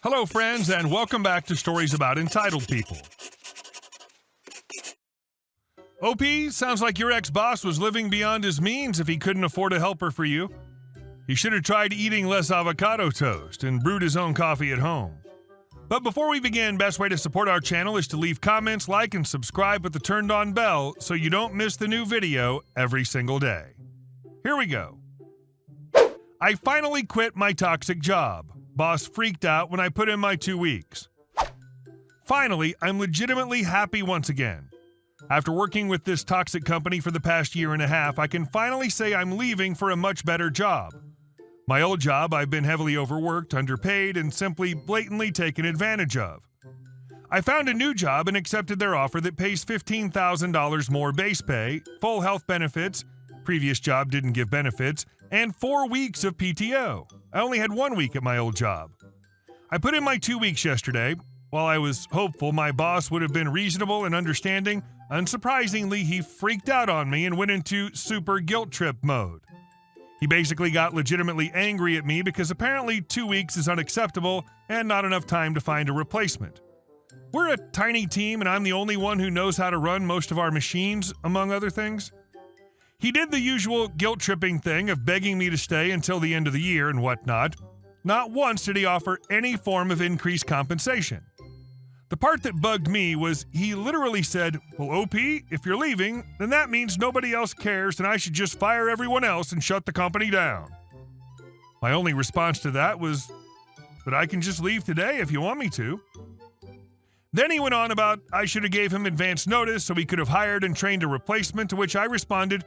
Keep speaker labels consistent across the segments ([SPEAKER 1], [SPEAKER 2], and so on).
[SPEAKER 1] Hello, friends, and welcome back to Stories About Entitled People. OP, sounds like your ex-boss was living beyond his means if he couldn't afford a helper for you. He should have tried eating less avocado toast and brewed his own coffee at home. But before we begin, best way to support our channel is to leave comments, like, and subscribe with the turned-on bell so you don't miss the new video every single day. Here we go. I finally quit my toxic job. Boss freaked out when I put in my 2 weeks. Finally, I'm legitimately happy once again. After working with this toxic company for the past year and a half, I can finally say I'm leaving for a much better job. My old job, I've been heavily overworked, underpaid, and simply blatantly taken advantage of. I found a new job and accepted their offer that pays $15,000 more base pay, full health benefits, previous job didn't give benefits, and 4 weeks of PTO. I only had 1 week at my old job. I put in my 2 weeks yesterday. While I was hopeful my boss would have been reasonable and understanding, unsurprisingly, he freaked out on me and went into super guilt trip mode. He basically got legitimately angry at me because apparently 2 weeks is unacceptable and not enough time to find a replacement. We're a tiny team and I'm the only one who knows how to run most of our machines, among other things. He did the usual guilt-tripping thing of begging me to stay until the end of the year and whatnot. Not once did he offer any form of increased compensation. The part that bugged me was he literally said, "Well, OP, if you're leaving, then that means nobody else cares and I should just fire everyone else and shut the company down." My only response to that was that I can just leave today if you want me to. Then he went on about I should have gave him advance notice so he could have hired and trained a replacement, to which I responded,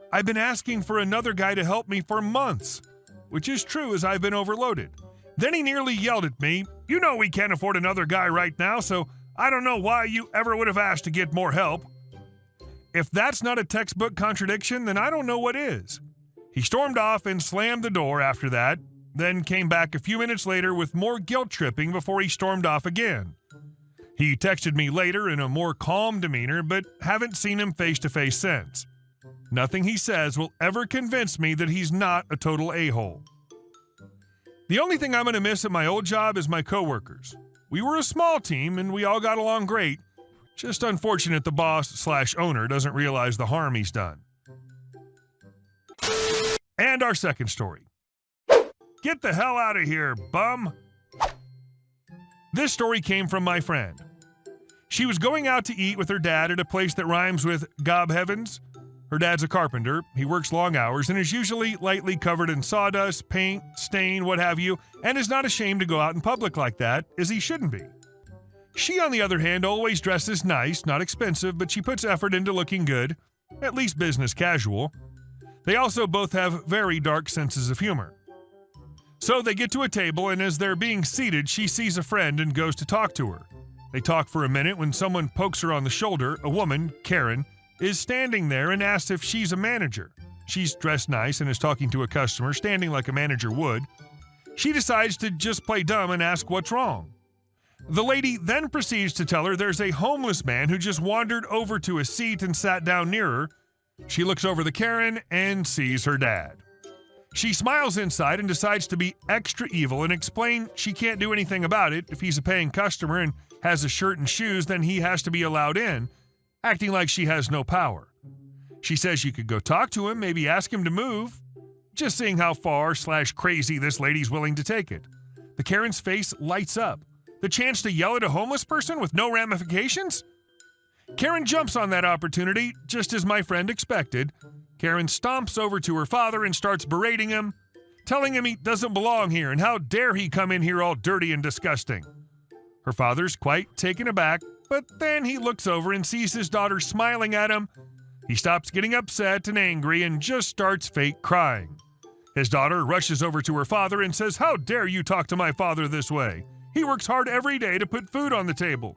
[SPEAKER 1] "I've been asking for another guy to help me for months," which is true as I've been overloaded. Then he nearly yelled at me, "You know we can't afford another guy right now, so I don't know why you ever would have asked to get more help." If that's not a textbook contradiction, then I don't know what is. He stormed off and slammed the door after that, then came back a few minutes later with more guilt tripping before he stormed off again. He texted me later in a more calm demeanor, but haven't seen him face to face since. Nothing he says will ever convince me that he's not a total a-hole. The only thing I'm going to miss at my old job is my coworkers. We were a small team and we all got along great. Just unfortunate the boss/owner doesn't realize the harm he's done. And our second story. Get the hell out of here, bum! This story came from my friend. She was going out to eat with her dad at a place that rhymes with Gob Heavens. Her dad's a carpenter, he works long hours, and is usually lightly covered in sawdust, paint, stain, what have you, and is not ashamed to go out in public like that, as he shouldn't be. She, on the other hand, always dresses nice, not expensive, but she puts effort into looking good, at least business casual. They also both have very dark senses of humor. So they get to a table, and as they're being seated, she sees a friend and goes to talk to her. They talk for a minute when someone pokes her on the shoulder. A woman, Karen, is standing there and asks if she's a manager. She's dressed nice and is talking to a customer, standing like a manager would. She decides to just play dumb and ask what's wrong. The lady then proceeds to tell her there's a homeless man who just wandered over to a seat and sat down near her. She looks over the Karen and sees her dad. She smiles inside and decides to be extra evil and explain she can't do anything about it. If he's a paying customer and has a shirt and shoes, then he has to be allowed in, acting like she has no power. She says you could go talk to him, maybe ask him to move. Just seeing how far/crazy this lady's willing to take it. The Karen's face lights up. The chance to yell at a homeless person with no ramifications? Karen jumps on that opportunity, just as my friend expected. Karen stomps over to her father and starts berating him, telling him he doesn't belong here and how dare he come in here all dirty and disgusting. Her father's quite taken aback, but then he looks over and sees his daughter smiling at him. He stops getting upset and angry and just starts fake crying. His daughter rushes over to her father and says, "How dare you talk to my father this way? He works hard every day to put food on the table."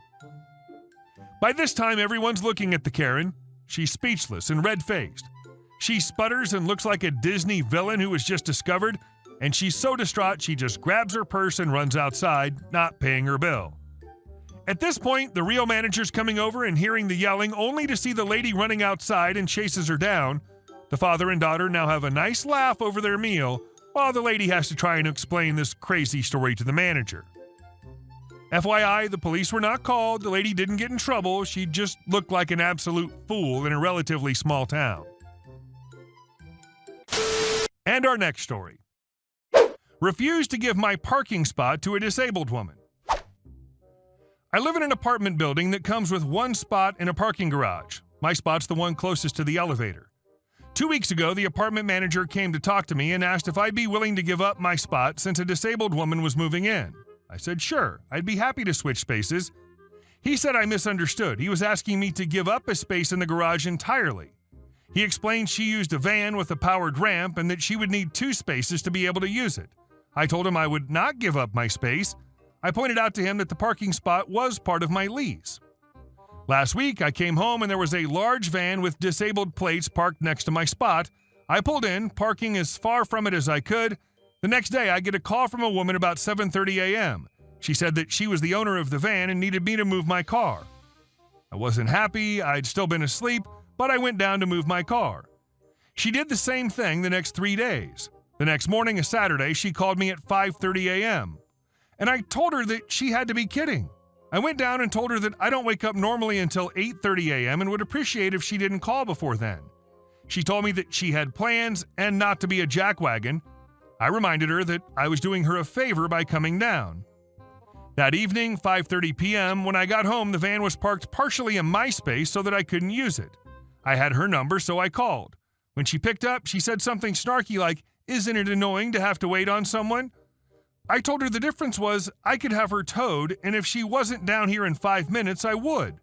[SPEAKER 1] By this time, everyone's looking at the Karen. She's speechless and red-faced. She sputters and looks like a Disney villain who was just discovered, and she's so distraught she just grabs her purse and runs outside, not paying her bill. At this point, the real manager's coming over and hearing the yelling, only to see the lady running outside and chases her down. The father and daughter now have a nice laugh over their meal, while the lady has to try and explain this crazy story to the manager. FYI, the police were not called. The lady didn't get in trouble. She just looked like an absolute fool in a relatively small town. And our next story. Refused to give my parking spot to a disabled woman. I live in an apartment building that comes with one spot in a parking garage. My spot's the one closest to the elevator. 2 weeks ago, the apartment manager came to talk to me and asked if I'd be willing to give up my spot since a disabled woman was moving in. I said sure, I'd be happy to switch spaces. He said I misunderstood. He was asking me to give up a space in the garage entirely. He explained she used a van with a powered ramp and that she would need 2 spaces to be able to use it. I told him I would not give up my space. I pointed out to him that the parking spot was part of my lease. Last week, I came home and there was a large van with disabled plates parked next to my spot. I pulled in, parking as far from it as I could. The next day, I get a call from a woman about 7:30 a.m. She said that she was the owner of the van and needed me to move my car. I wasn't happy, I'd still been asleep, but I went down to move my car. She did the same thing the next 3 days. The next morning, a Saturday, she called me at 5:30 a.m. And I told her that she had to be kidding. I went down and told her that I don't wake up normally until 8:30 a.m. and would appreciate if she didn't call before then. She told me that she had plans and not to be a jackwagon. I reminded her that I was doing her a favor by coming down. That evening, 5:30 p.m., when I got home, the van was parked partially in my space so that I couldn't use it. I had her number, so I called. When she picked up, she said something snarky like, "Isn't it annoying to have to wait on someone?" I told her the difference was I could have her towed, and if she wasn't down here in 5 minutes, I would.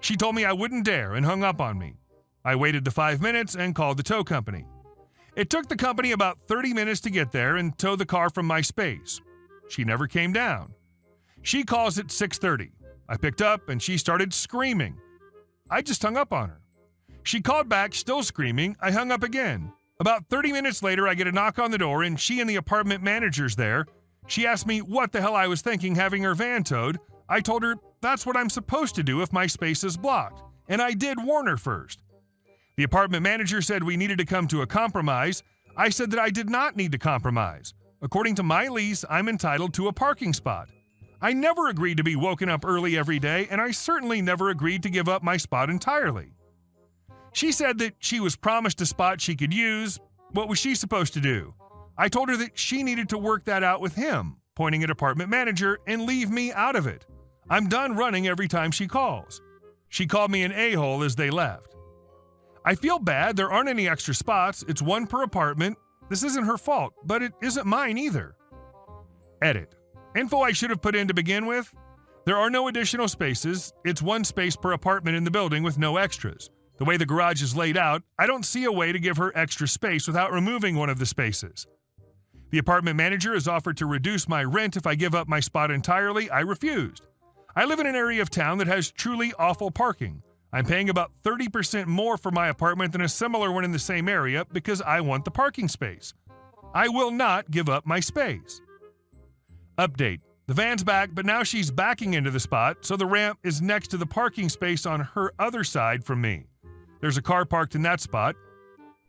[SPEAKER 1] She told me I wouldn't dare and hung up on me. I waited the 5 minutes and called the tow company. It took the company about 30 minutes to get there and tow the car from my space. She never came down. She calls at 6:30. I picked up and she started screaming. I just hung up on her. She called back, still screaming. I hung up again. About 30 minutes later, I get a knock on the door and she and the apartment manager's there. She asked me what the hell I was thinking having her van towed. I told her that's what I'm supposed to do if my space is blocked. And I did warn her first. The apartment manager said we needed to come to a compromise. I said that I did not need to compromise. According to my lease, I'm entitled to a parking spot. I never agreed to be woken up early every day, and I certainly never agreed to give up my spot entirely. She said that she was promised a spot she could use. What was she supposed to do? I told her that she needed to work that out with him, pointing at apartment manager, and leave me out of it. I'm done running every time she calls. She called me an a-hole as they left. I feel bad, there aren't any extra spots, it's one per apartment. This isn't her fault, but it isn't mine either. Edit. Info I should have put in to begin with. There are no additional spaces, it's one space per apartment in the building with no extras. The way the garage is laid out, I don't see a way to give her extra space without removing one of the spaces. The apartment manager has offered to reduce my rent if I give up my spot entirely. I refused. I live in an area of town that has truly awful parking. I'm paying about 30% more for my apartment than a similar one in the same area because I want the parking space. I will not give up my space. Update. The van's back, but now she's backing into the spot, so the ramp is next to the parking space on her other side from me. There's a car parked in that spot.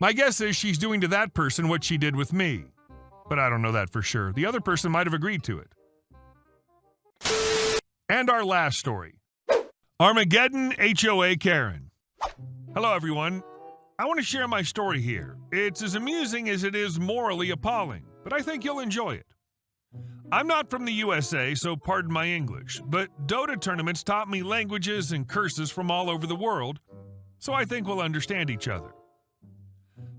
[SPEAKER 1] My guess is she's doing to that person what she did with me. But I don't know that for sure. The other person might have agreed to it. And our last story. Armageddon HOA Karen. Hello, everyone. I want to share my story here. It's as amusing as it is morally appalling, but I think you'll enjoy it. I'm not from the USA, so pardon my English, but Dota tournaments taught me languages and curses from all over the world, so I think we'll understand each other.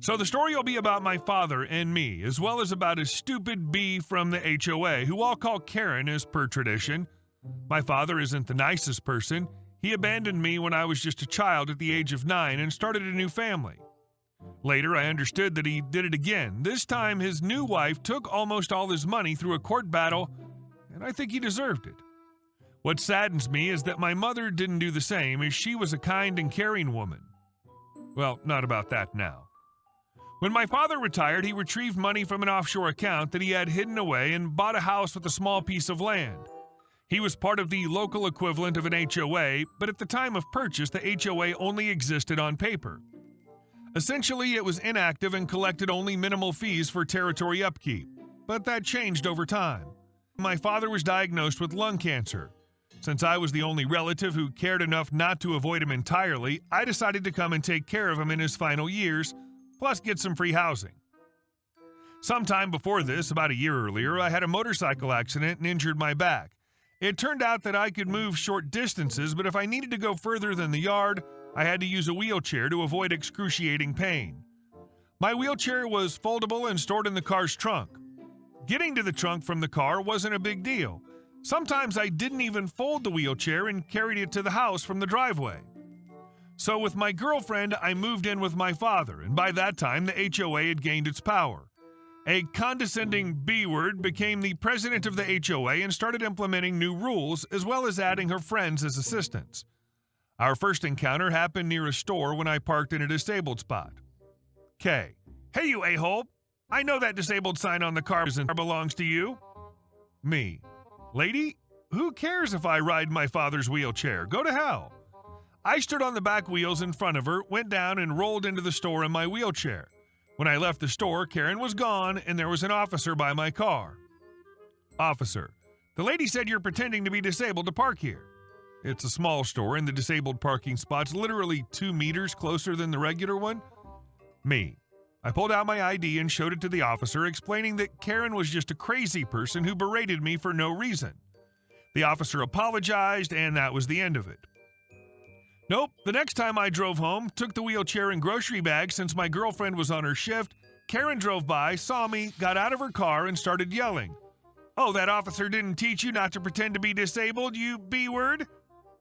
[SPEAKER 1] So the story will be about my father and me, as well as about a stupid bee from the HOA, who I'll call Karen as per tradition. My father isn't the nicest person. He abandoned me when I was just a child at the age of 9 and started a new family. Later, I understood that he did it again. This time, his new wife took almost all his money through a court battle, and I think he deserved it. What saddens me is that my mother didn't do the same, as she was a kind and caring woman. Well, not about that now. When my father retired, he retrieved money from an offshore account that he had hidden away and bought a house with a small piece of land. He was part of the local equivalent of an HOA, but at the time of purchase, the HOA only existed on paper. Essentially, it was inactive and collected only minimal fees for territory upkeep, but that changed over time. my father was diagnosed with lung cancer. Since I was the only relative who cared enough not to avoid him entirely, I decided to come and take care of him in his final years, plus get some free housing. Sometime before this, about a year earlier, I had a motorcycle accident and injured my back. It turned out that I could move short distances, but if I needed to go further than the yard, I had to use a wheelchair to avoid excruciating pain. My wheelchair was foldable and stored in the car's trunk. Getting to the trunk from the car wasn't a big deal. Sometimes I didn't even fold the wheelchair and carried it to the house from the driveway. So with my girlfriend, I moved in with my father, and by that time the HOA had gained its power. A condescending B-word became the president of the HOA and started implementing new rules, as well as adding her friends as assistants. Our first encounter happened near a store when I parked in a disabled spot. K. Hey, you a-hole! I know that disabled sign on the car belongs to you. Me. Lady, who cares if I ride my father's wheelchair? Go to hell. I stood on the back wheels in front of her, went down, and rolled into the store in my wheelchair. When I left the store, Karen was gone, and there was an officer by my car. Officer, the lady said you're pretending to be disabled to park here. It's a small store, and the disabled parking spot's literally 2 meters closer than the regular one. Me. I pulled out my ID and showed it to the officer, explaining that Karen was just a crazy person who berated me for no reason. The officer apologized, and that was the end of it. Nope, the next time I drove home, took the wheelchair and grocery bag since my girlfriend was on her shift, Karen drove by, saw me, got out of her car, and started yelling. Oh, that officer didn't teach you not to pretend to be disabled, you B-word?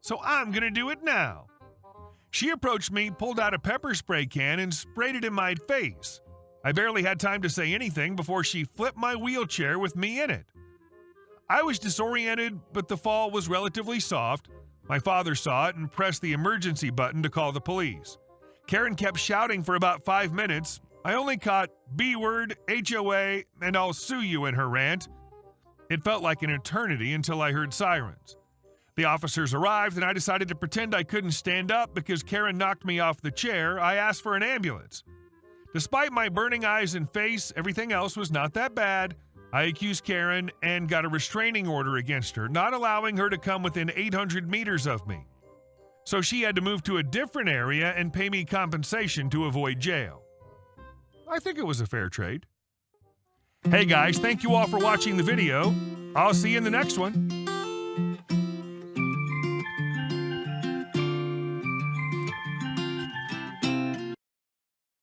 [SPEAKER 1] So I'm gonna do it now. She approached me, pulled out a pepper spray can, and sprayed it in my face. I barely had time to say anything before she flipped my wheelchair with me in it. I was disoriented, but the fall was relatively soft. My father saw it and pressed the emergency button to call the police. Karen kept shouting for about 5 minutes. I only caught B-word, HOA, and I'll sue you in her rant. It felt like an eternity until I heard sirens. The officers arrived, and I decided to pretend I couldn't stand up because Karen knocked me off the chair. I asked for an ambulance. Despite my burning eyes and face, everything else was not that bad. I accused Karen and got a restraining order against her, not allowing her to come within 800 meters of me. So she had to move to a different area and pay me compensation to avoid jail. I think it was a fair trade. Hey guys, thank you all for watching the video. I'll see you in the next one.